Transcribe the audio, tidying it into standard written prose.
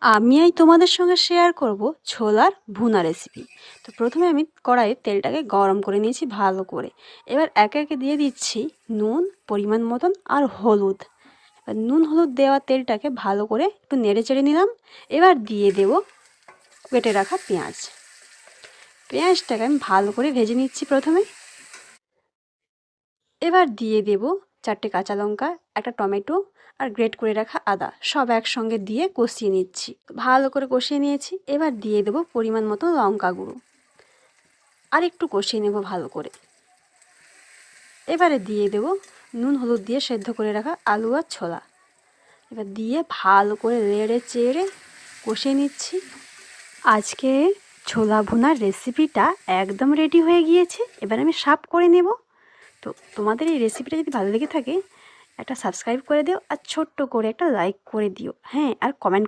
আমি এই তোমাদের সঙ্গে শেয়ার করব ছোলার ভুনা রেসিপি। তো প্রথমে আমি কড়াইয়ে তেলটাকে গরম করে নিয়েছি ভালো করে। এবার একে একে দিয়ে দিচ্ছি নুন পরিমাণ মতন আর হলুদ। এবার নুন হলুদ দেওয়া তেলটাকে ভালো করে একটু নেড়ে চেড়ে নিলাম। এবার দিয়ে দেব কেটে রাখা পেঁয়াজ। পেঁয়াজটাকে আমি ভালো করে ভেজে নিচ্ছি প্রথমে। এবার দিয়ে দেব 4টে কাঁচা লঙ্কা, একটা টমেটো আর গ্রেট করে রাখা আদা, সব একসঙ্গে দিয়ে কষিয়ে নিচ্ছি। ভালো করে কষিয়ে নিয়েছি। এবার দিয়ে দেব পরিমাণ মতো লঙ্কা গুঁড়ো আর একটু কষিয়ে নেব ভালো করে। এবারে দিয়ে দেব নুন হলুদ দিয়ে সেদ্ধ করে রাখা আলু আর ছোলা। এবার দিয়ে ভালো করে নেড়ে চেড়ে কষিয়ে নিচ্ছি। আজকে ছোলা ভুনার রেসিপিটা একদম রেডি হয়ে গিয়েছে। এবার আমি সার্ভ করে নেব। তো তোমাদের এই রেসিপিটা যদি ভালো লেগে থাকে একটা সাবস্ক্রাইব করে দিও আর ছোট্ট করে একটা লাইক করে দিও। হ্যাঁ, আর কমেন্ট